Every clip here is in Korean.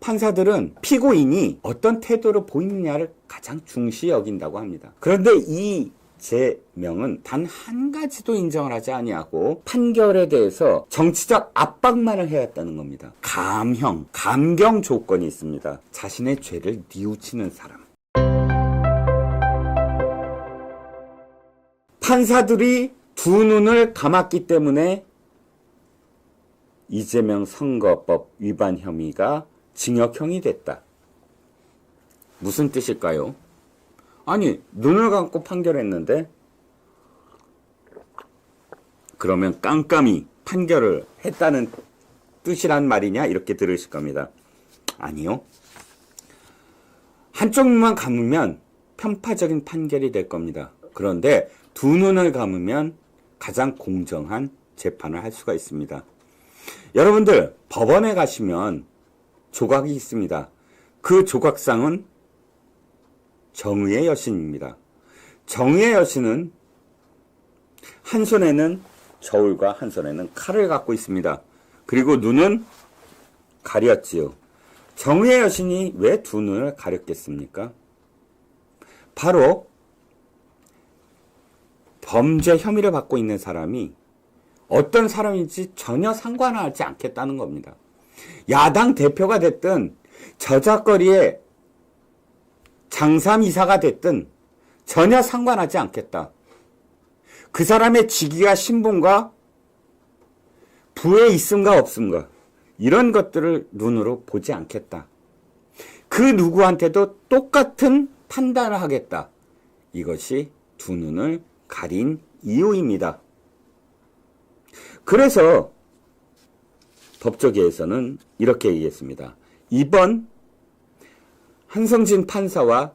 판사들은 피고인이 어떤 태도를 보이느냐를 가장 중시 여긴다고 합니다. 그런데 이 제명은 단 한 가지도 인정을 하지 아니하고 판결에 대해서 정치적 압박만을 해왔다는 겁니다. 감형, 감경 조건이 있습니다. 자신의 죄를 뉘우치는 사람. 판사들이 두 눈을 감았기 때문에 이재명 선거법 위반 혐의가 징역형이 됐다. 무슨 뜻일까요? 아니, 눈을 감고 판결했는데 그러면 깜깜이 판결을 했다는 뜻이란 말이냐? 이렇게 들으실 겁니다. 아니요. 한쪽 눈만 감으면 편파적인 판결이 될 겁니다. 그런데 두 눈을 감으면 가장 공정한 재판을 할 수가 있습니다. 여러분들 법원에 가시면 조각이 있습니다. 그 조각상은 정의의 여신입니다. 정의의 여신은 한 손에는 저울과 한 손에는 칼을 갖고 있습니다. 그리고 눈은 가렸지요. 정의의 여신이 왜 두 눈을 가렸겠습니까? 바로 범죄 혐의를 받고 있는 사람이 어떤 사람인지 전혀 상관하지 않겠다는 겁니다. 야당 대표가 됐든 저작거리에 장삼이사가 됐든 전혀 상관하지 않겠다. 그 사람의 직위와 신분과 부에 있음과 없음과 이런 것들을 눈으로 보지 않겠다. 그 누구한테도 똑같은 판단을 하겠다. 이것이 두 눈을 가린 이유입니다. 그래서 법조계에서는 이렇게 얘기했습니다. 이번 한성진 판사와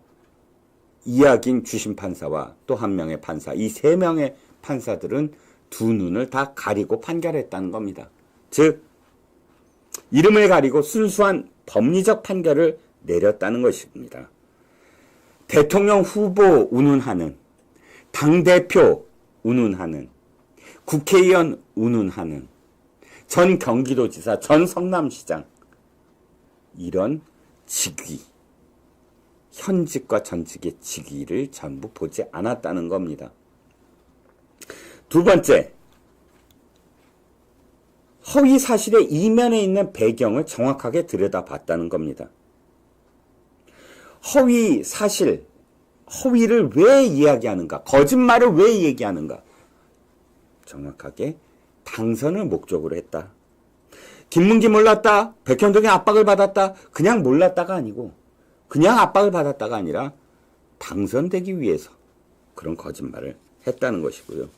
이학인 주심 판사와 또 한 명의 판사, 이 세 명의 판사들은 두 눈을 다 가리고 판결했다는 겁니다. 즉, 이름을 가리고 순수한 법리적 판결을 내렸다는 것입니다. 대통령 후보 운운하는, 당대표 운운하는, 국회의원 운운하는, 전 경기도지사, 전 성남시장, 이런 직위, 현직과 전직의 직위를 전부 보지 않았다는 겁니다. 두 번째, 허위 사실의 이면에 있는 배경을 정확하게 들여다봤다는 겁니다. 허위 사실, 허위를 왜 이야기하는가? 거짓말을 왜 얘기하는가? 정확하게 당선을 목적으로 했다. 김문기 몰랐다. 백현동의 압박을 받았다. 그냥 몰랐다가 아니고 그냥 압박을 받았다가 아니라 당선되기 위해서 그런 거짓말을 했다는 것이고요.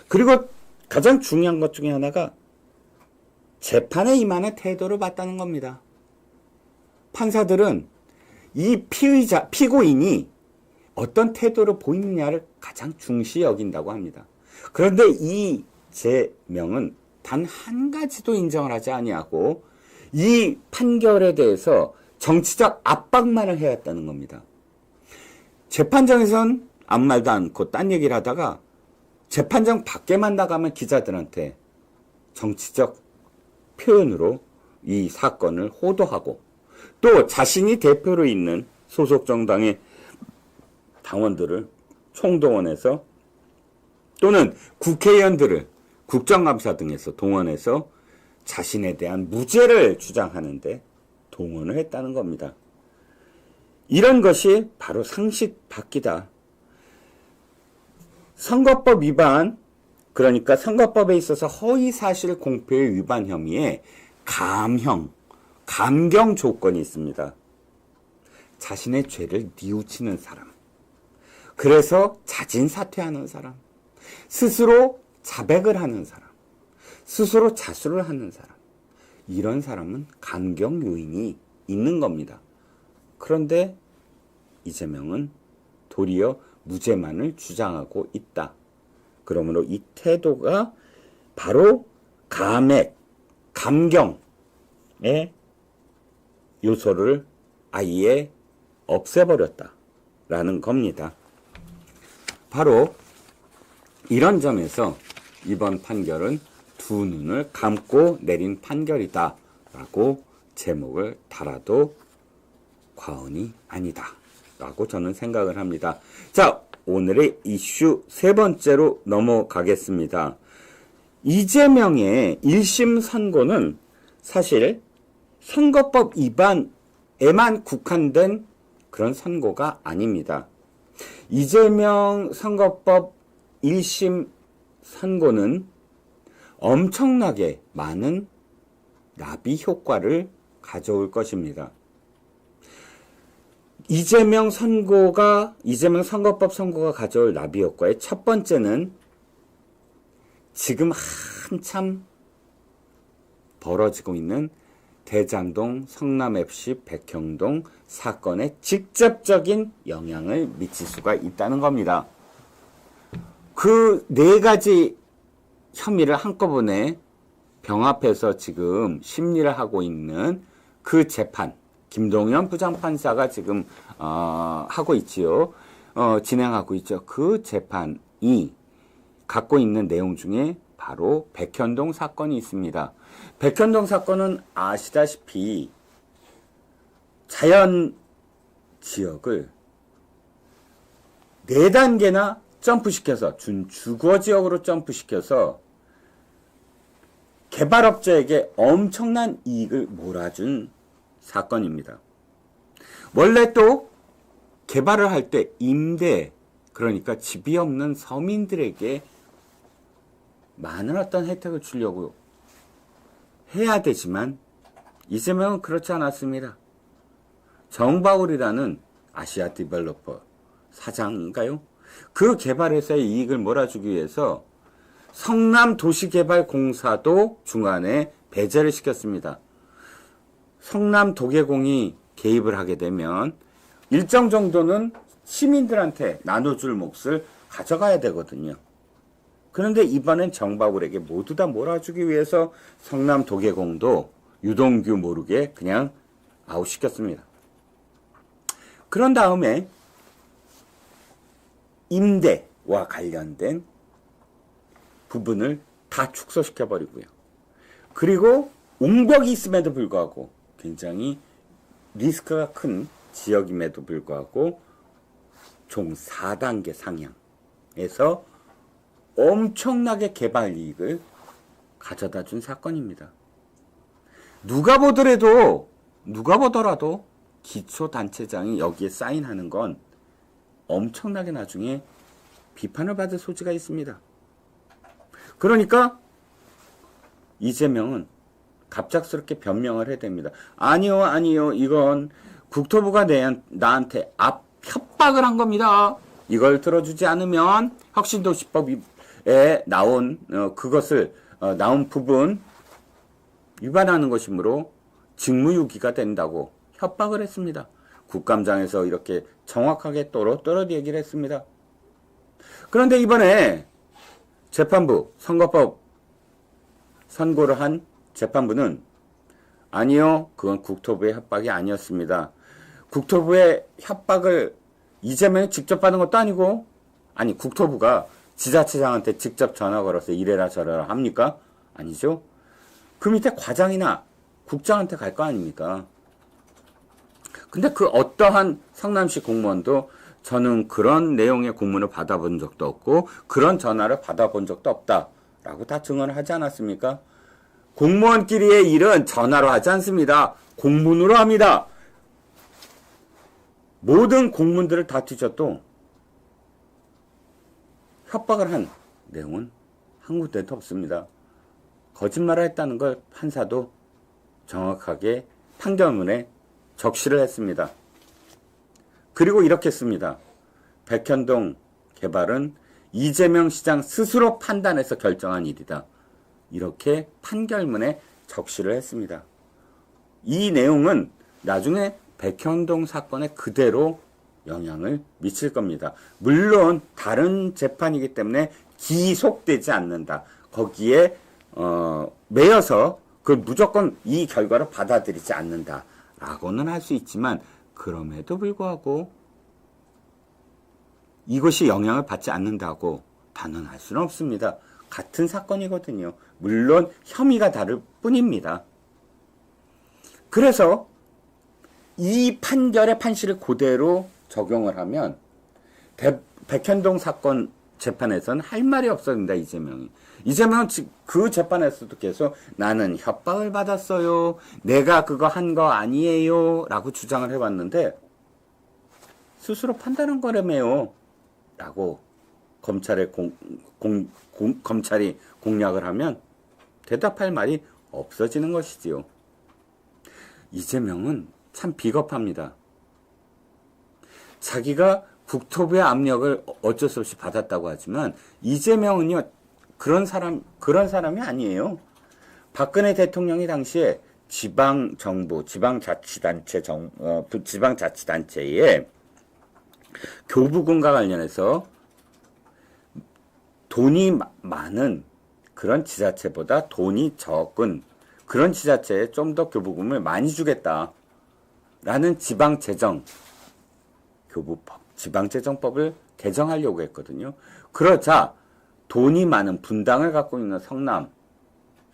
그리고 가장 중요한 것 중에 하나가 재판에 임하는 태도를 봤다는 겁니다. 판사들은 이 피고인이 어떤 태도를 보이느냐를 가장 중시 여긴다고 합니다. 그런데 이 제명은 단 한 가지도 인정을 하지 아니하고 이 판결에 대해서 정치적 압박만을 해왔다는 겁니다. 재판장에선 아무 말도 않고 딴 얘기를 하다가 재판장 밖에만 나가면 기자들한테 정치적 표현으로 이 사건을 호도하고 또 자신이 대표로 있는 소속 정당의 당원들을 총동원해서 또는 국회의원들을 국정감사 등에서 동원해서 자신에 대한 무죄를 주장하는데 동원을 했다는 겁니다. 이런 것이 바로 상식 밖이다. 선거법 위반, 그러니까 선거법에 있어서 허위사실 공표의 위반 혐의에 감형, 감경 조건이 있습니다. 자신의 죄를 뉘우치는 사람, 그래서 자진 사퇴하는 사람, 스스로 자백을 하는 사람, 스스로 자수를 하는 사람, 이런 사람은 감경 요인이 있는 겁니다. 그런데 이재명은 도리어 무죄만을 주장하고 있다. 그러므로 이 태도가 바로 감액, 감경의 요소를 아예 없애버렸다라는 겁니다. 바로 이런 점에서 이번 판결은 두 눈을 감고 내린 판결이다라고 제목을 달아도 과언이 아니다 라고 저는 생각을 합니다. 자, 오늘의 이슈 세 번째로 넘어가겠습니다. 이재명의 1심 선고는 사실 선거법 위반에만 국한된 그런 선고가 아닙니다. 이재명 선거법 1심 선고는 엄청나게 많은 나비 효과를 가져올 것입니다. 이재명 선거법 선고가 가져올 나비 효과의 첫 번째는 지금 한참 벌어지고 있는 대장동, 성남FC, 백현동 사건에 직접적인 영향을 미칠 수가 있다는 겁니다. 그 네 가지 혐의를 한꺼번에 병합해서 지금 심리를 하고 있는 그 재판, 김동연 부장판사가 지금 하고 있지요. 진행하고 있죠. 그 재판이 갖고 있는 내용 중에 바로 백현동 사건이 있습니다. 백현동 사건은 아시다시피 자연 지역을 4단계나 점프시켜서 주거지역으로 점프시켜서 개발업자에게 엄청난 이익을 몰아준 사건입니다. 원래 또 개발을 할 때 임대, 그러니까 집이 없는 서민들에게 많은 어떤 혜택을 주려고 해야 되지만 이재명은 그렇지 않았습니다. 정바울이라는 아시아 디벨로퍼 사장인가요? 그 개발회사의 이익을 몰아주기 위해서 성남도시개발공사도 중간에 배제를 시켰습니다. 성남도계공이 개입을 하게 되면 일정 정도는 시민들한테 나눠줄 몫을 가져가야 되거든요. 그런데 이번엔 정바울에게 모두 다 몰아주기 위해서 성남도계공도 유동규 모르게 그냥 아웃시켰습니다. 그런 다음에 임대와 관련된 부분을 다 축소시켜버리고요. 그리고 옹벽이 있음에도 불구하고 굉장히 리스크가 큰 지역임에도 불구하고 총 4단계 상향에서 엄청나게 개발 이익을 가져다 준 사건입니다. 누가 보더라도 기초단체장이 여기에 사인하는 건 엄청나게 나중에 비판을 받을 소지가 있습니다. 그러니까 이재명은 갑작스럽게 변명을 해야 됩니다. 아니요, 이건 국토부가 나한테 협박을 한 겁니다. 이걸 들어주지 않으면 혁신도시법에 나온 그것을 나온 부분 위반하는 것이므로 직무유기가 된다고 협박을 했습니다. 국감장에서 이렇게 정확하게 또렷또렷 얘기를 했습니다. 그런데 이번에 재판부, 선거법 선고를 한 재판부는 아니요, 그건 국토부의 협박이 아니었습니다. 국토부의 협박을 이재명이 직접 받은 것도 아니고, 아니 국토부가 지자체장한테 직접 전화 걸어서 이래라 저래라 합니까? 아니죠. 그 밑에 과장이나 국장한테 갈 거 아닙니까? 근데 그 어떠한 성남시 공무원도 저는 그런 내용의 공문을 받아본 적도 없고 그런 전화를 받아본 적도 없다라고 다 증언을 하지 않았습니까? 공무원끼리의 일은 전화로 하지 않습니다. 공문으로 합니다. 모든 공문들을 다 뒤져도 협박을 한 내용은 한 군데도 없습니다. 거짓말을 했다는 걸 판사도 정확하게 판결문에 적시를 했습니다. 그리고 이렇게 씁니다. 백현동 개발은 이재명 시장 스스로 판단해서 결정한 일이다. 이렇게 판결문에 적시를 했습니다. 이 내용은 나중에 백현동 사건에 그대로 영향을 미칠 겁니다. 물론 다른 재판이기 때문에 기속되지 않는다. 거기에 매여서 그 무조건 이 결과를 받아들이지 않는다라고는 할 수 있지만 그럼에도 불구하고 이것이 영향을 받지 않는다고 단언할 수는 없습니다. 같은 사건이거든요. 물론 혐의가 다를 뿐입니다. 그래서 이 판결의 판시를 그대로 적용을 하면 백현동 사건 재판에서는 할 말이 없었습니다. 이재명이. 이재명은 그 재판에서도 계속 나는 협박을 받았어요. 내가 그거 한 거 아니에요. 라고 주장을 해왔는데 스스로 판단한 거라며요. 라고 검찰이 공략을 하면 대답할 말이 없어지는 것이지요. 이재명은 참 비겁합니다. 자기가 국토부의 압력을 어쩔 수 없이 받았다고 하지만 이재명은요 그런 사람이 아니에요. 박근혜 대통령이 당시에 지방정부, 지방자치단체의 교부금과 관련해서 돈이 많은 그런 지자체보다 돈이 적은 그런 지자체에 좀 더 교부금을 많이 주겠다라는 지방재정법을 개정하려고 했거든요. 그러자 돈이 많은 분당을 갖고 있는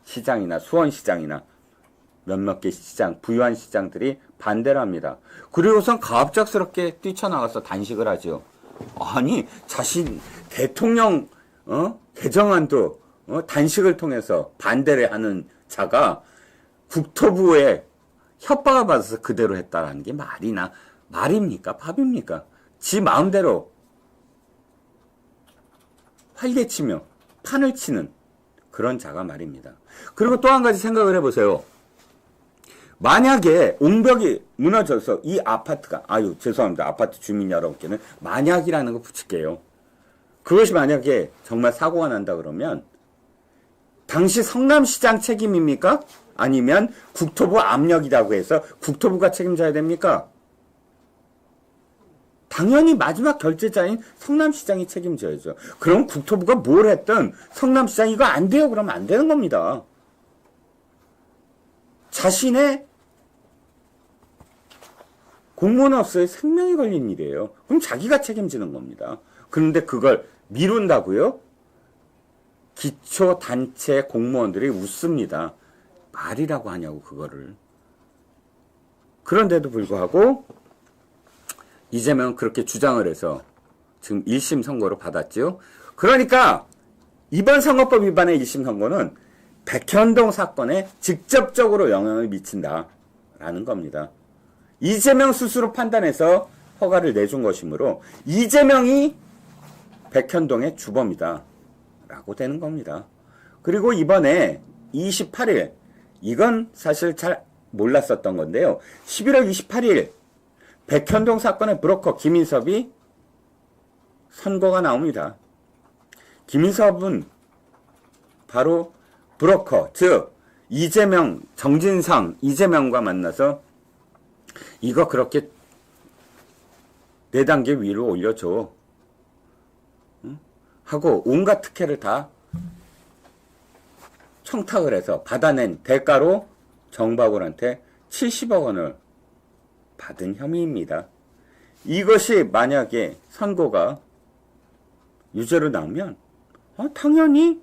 성남시장이나 수원시장이나 몇몇 개 시장, 부유한 시장들이 반대를 합니다. 그리고선 갑작스럽게 뛰쳐나가서 단식을 하죠. 아니, 자신 대통령 개정안도 단식을 통해서 반대를 하는 자가 국토부에 협박을 받아서 그대로 했다라는 게 말입니까? 밥입니까? 지 마음대로 활개치며 판을 치는 그런 자가 말입니다. 그리고 또 한 가지 생각을 해보세요. 만약에 옹벽이 무너져서 이 아파트가, 죄송합니다. 아파트 주민 여러분께는 만약이라는 거 붙일게요. 그것이 만약에 정말 사고가 난다 그러면 당시 성남시장 책임입니까? 아니면 국토부 압력이라고 해서 국토부가 책임져야 됩니까? 당연히 마지막 결제자인 성남시장이 책임져야죠. 그럼 국토부가 뭘 했든 성남시장이 이거 안 돼요 그러면 안 되는 겁니다. 자신의 공무원으로서의 생명이 걸린 일이에요. 그럼 자기가 책임지는 겁니다. 그런데 그걸 미룬다고요? 기초단체 공무원들이 웃습니다. 말이라고 하냐고 그거를. 그런데도 불구하고 이재명은 그렇게 주장을 해서 지금 1심 선고를 받았죠. 그러니까 이번 선거법 위반의 1심 선고는 백현동 사건에 직접적으로 영향을 미친다라는 겁니다. 이재명 스스로 판단해서 허가를 내준 것이므로 이재명이 백현동의 주범이다 라고 되는 겁니다. 그리고 이번에 28일 이건 사실 잘 몰랐었던 건데요. 11월 28일 백현동 사건의 브로커 김인섭이 선고가 나옵니다. 김인섭은 바로 브로커, 즉 이재명, 정진상, 이재명과 만나서 이거 그렇게 4단계 위로 올려줘. 하고 온갖 특혜를 다 청탁을 해서 받아낸 대가로 정박울한테 70억 원을 받은 혐의입니다. 이것이 만약에 선고가 유죄로 나오면 당연히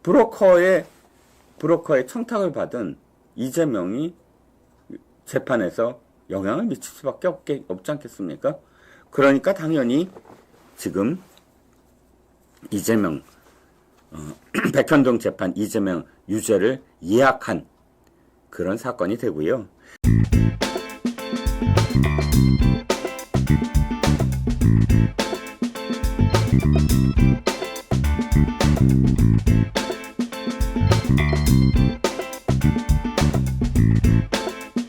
브로커의 청탁을 받은 이재명이 재판에서 영향을 미칠 수밖에 없지 않겠습니까? 그러니까 당연히 지금 이재명 백현동 재판 이재명 유죄를 예약한 그런 사건이 되고요.